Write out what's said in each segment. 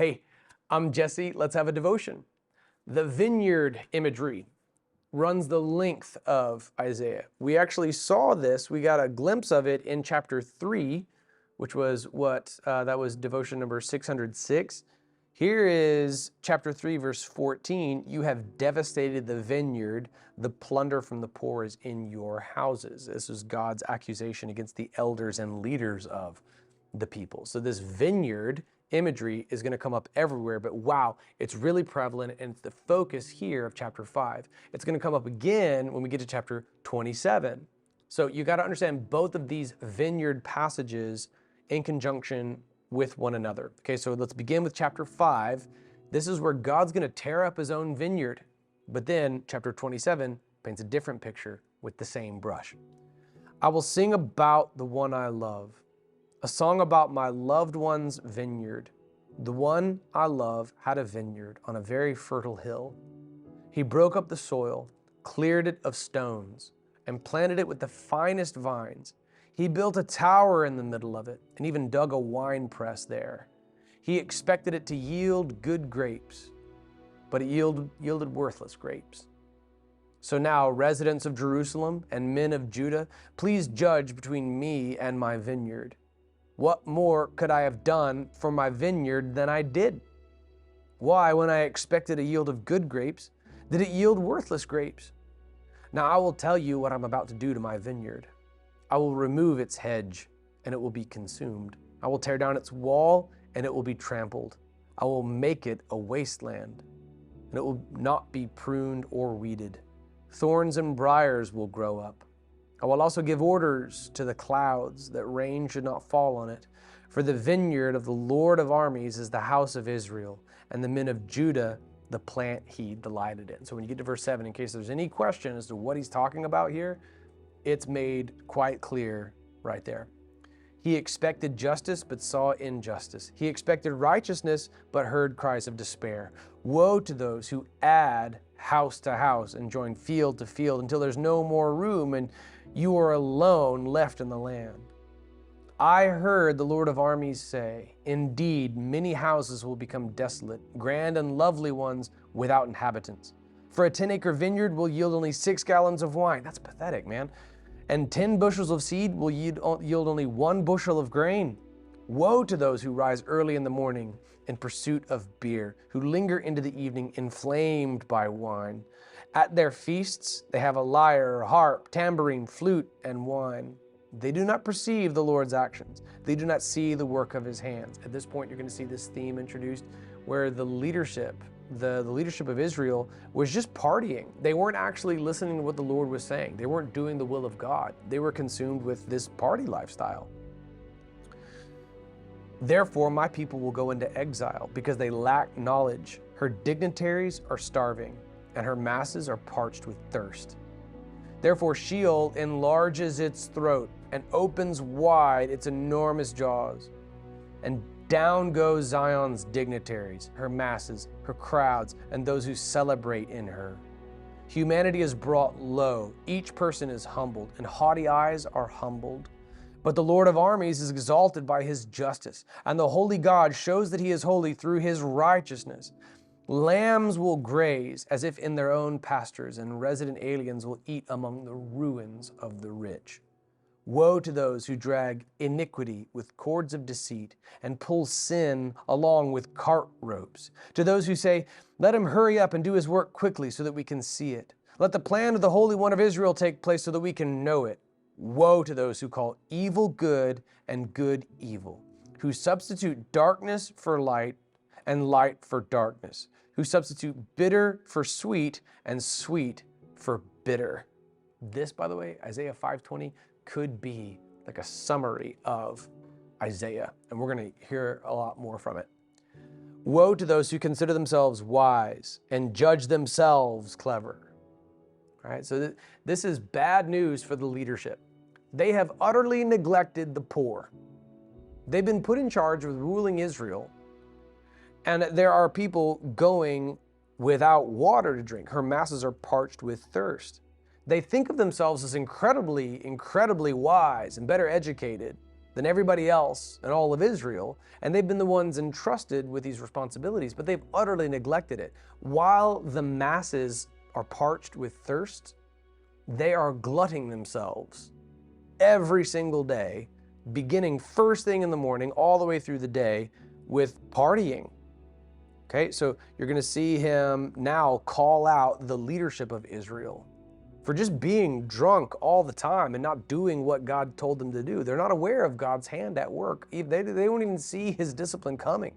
Hey, I'm Jesse. Let's have a devotion. The vineyard imagery runs the length of Isaiah. We actually saw this. We got a glimpse of it in chapter 3, which was that was devotion number 606. Here is chapter 3, verse 14. You have devastated the vineyard. The plunder from the poor is in your houses. This is God's accusation against the elders and leaders of the people. So this vineyard imagery is going to come up everywhere, but wow, it's really prevalent, and it's the focus here of chapter 5. It's going to come up again when we get to chapter 27. So you got to understand both of these vineyard passages in conjunction with one another. Okay, so let's begin with chapter 5. This is where God's going to tear up his own vineyard, but then chapter 27 paints a different picture with the same brush. I will sing about the one I love, a song about my loved one's vineyard. The one I love had a vineyard on a very fertile hill. He broke up the soil, cleared it of stones, and planted it with the finest vines. He built a tower in the middle of it and even dug a wine press there. He expected it to yield good grapes, but it yielded worthless grapes. So now, residents of Jerusalem and men of Judah, please judge between me and my vineyard. What more could I have done for my vineyard than I did? Why, when I expected a yield of good grapes, did it yield worthless grapes? Now I will tell you what I'm about to do to my vineyard. I will remove its hedge, and it will be consumed. I will tear down its wall, and it will be trampled. I will make it a wasteland, and it will not be pruned or weeded. Thorns and briars will grow up. I will also give orders to the clouds that rain should not fall on it. For the vineyard of the Lord of armies is the house of Israel, and the men of Judah the plant he delighted in. So when you get to verse 7, in case there's any question as to what he's talking about here, it's made quite clear right there. He expected justice, but saw injustice. He expected righteousness, but heard cries of despair. Woe to those who add house to house and join field to field until there's no more room and you are alone left in the land. I heard the Lord of armies say, indeed, many houses will become desolate, grand and lovely ones without inhabitants. For a 10-acre vineyard will yield only 6 gallons of wine. That's pathetic, man. And 10 bushels of seed will yield only 1 bushel of grain. Woe to those who rise early in the morning in pursuit of beer, who linger into the evening inflamed by wine. At their feasts they have a lyre, harp, tambourine, flute, and wine. They do not perceive the Lord's actions. They do not see the work of his hands. At this point, you're going to see this theme introduced where the leadership of Israel was just partying. They weren't actually listening to what the Lord was saying. They weren't doing the will of God. They were consumed with this party lifestyle. Therefore, my people will go into exile because they lack knowledge. Her dignitaries are starving, and her masses are parched with thirst. Therefore, Sheol enlarges its throat and opens wide its enormous jaws. And down goes Zion's dignitaries, her masses, her crowds, and those who celebrate in her. Humanity is brought low, each person is humbled, and haughty eyes are humbled. But the Lord of armies is exalted by his justice, and the holy God shows that he is holy through his righteousness. Lambs will graze as if in their own pastures, and resident aliens will eat among the ruins of the rich. Woe to those who drag iniquity with cords of deceit and pull sin along with cart ropes. To those who say, let him hurry up and do his work quickly so that we can see it. Let the plan of the Holy One of Israel take place so that we can know it. Woe to those who call evil good and good evil, who substitute darkness for light and light for darkness, who substitute bitter for sweet and sweet for bitter. This, by the way, Isaiah 5:20, could be like a summary of Isaiah, and we're going to hear a lot more from it. Woe to those who consider themselves wise and judge themselves clever. All right, so this is bad news for the leadership. They have utterly neglected the poor. They've been put in charge of ruling Israel, and there are people going without water to drink. Her masses are parched with thirst. They think of themselves as incredibly, incredibly wise and better educated, than everybody else in all of Israel, and they've been the ones entrusted with these responsibilities, but they've utterly neglected it. While the masses are parched with thirst, they are glutting themselves every single day, beginning first thing in the morning all the way through the day with partying. Okay, so you're going to see him now call out the leadership of Israel for just being drunk all the time and not doing what God told them to do. They're not aware of God's hand at work. They won't even see his discipline coming.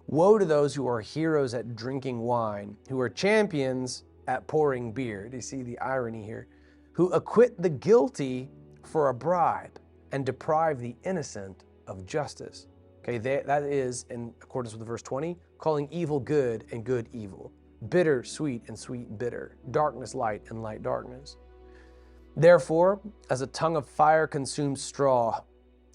Woe to those who are heroes at drinking wine, who are champions at pouring beer. Do you see the irony here? Who acquit the guilty for a bribe and deprive the innocent of justice. Okay, that is, in accordance with verse 20, calling evil good and good evil, bitter sweet and sweet bitter, darkness light and light darkness. Therefore, as a tongue of fire consumes straw,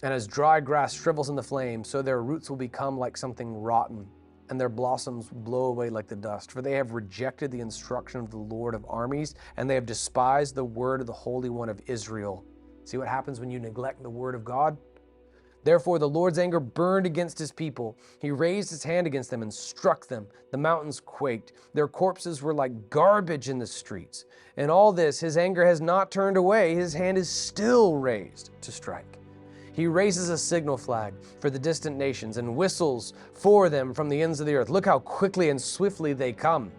and as dry grass shrivels in the flame, so their roots will become like something rotten, and their blossoms blow away like the dust. For they have rejected the instruction of the Lord of armies, and they have despised the word of the Holy One of Israel. See what happens when you neglect the word of God? Therefore, the Lord's anger burned against his people. He raised his hand against them and struck them. The mountains quaked. Their corpses were like garbage in the streets. In all this, his anger has not turned away. His hand is still raised to strike. He raises a signal flag for the distant nations and whistles for them from the ends of the earth. Look how quickly and swiftly they come.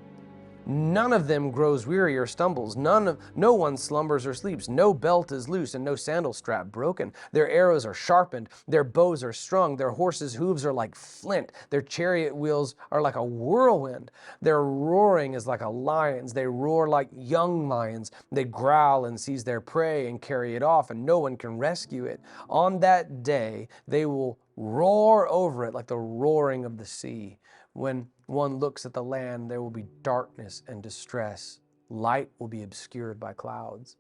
None of them grows weary or stumbles. No one slumbers or sleeps. No belt is loose and no sandal strap broken. Their arrows are sharpened. Their bows are strung. Their horses' hooves are like flint. Their chariot wheels are like a whirlwind. Their roaring is like a lion's. They roar like young lions. They growl and seize their prey and carry it off, and no one can rescue it. On that day, they will roar over it like the roaring of the sea. When one looks at the land, there will be darkness and distress. Light will be obscured by clouds.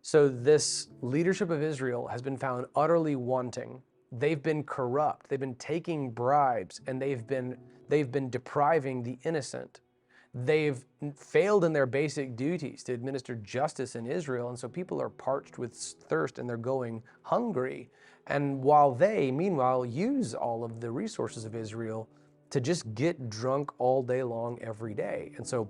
So this leadership of Israel has been found utterly wanting. They've been corrupt. They've been taking bribes, and they've been depriving the innocent. They've failed in their basic duties to administer justice in Israel, and so people are parched with thirst and they're going hungry. And while they, meanwhile, use all of the resources of Israel to just get drunk all day long every day. And so,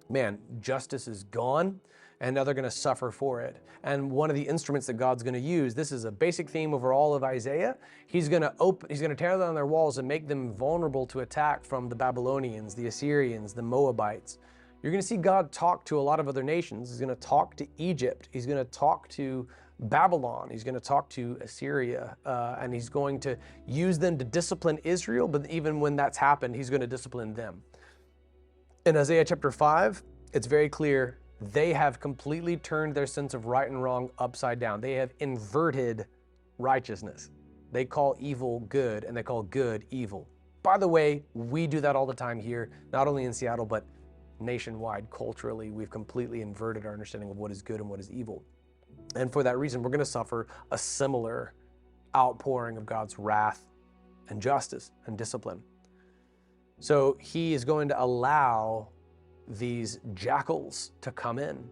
man, justice is gone, and now they're going to suffer for it. And one of the instruments that God's going to use, this is a basic theme over all of Isaiah. He's going to tear down their walls and make them vulnerable to attack from the Babylonians, the Assyrians, the Moabites. You're going to see God talk to a lot of other nations. He's going to talk to Egypt. He's going to talk to Babylon. He's going to talk to Assyria, and he's going to use them to discipline Israel, but even when that's happened, he's going to discipline them. In Isaiah chapter 5, it's very clear they have completely turned their sense of right and wrong upside down. They have inverted righteousness. They call evil good, and they call good evil. By the way, we do that all the time here, not only in Seattle, but nationwide, culturally. We've completely inverted our understanding of what is good and what is evil. And for that reason, we're going to suffer a similar outpouring of God's wrath and justice and discipline. So he is going to allow these jackals to come in.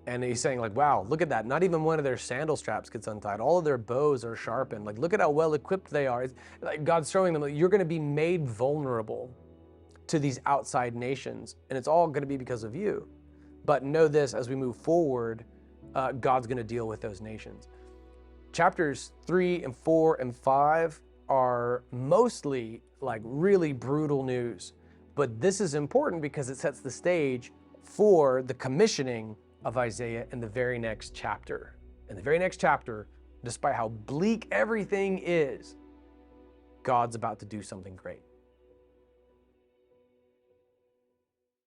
And he's saying, like, wow, look at that. Not even one of their sandal straps gets untied. All of their bows are sharpened. Like, look at how well equipped they are. It's like God's showing them, like, you're going to be made vulnerable to these outside nations. And it's all going to be because of you. But know this, as we move forward, God's going to deal with those nations. Chapters 3 and 4 and 5 are mostly like really brutal news. But this is important because it sets the stage for the commissioning of Isaiah in the very next chapter. In the very next chapter, despite how bleak everything is, God's about to do something great.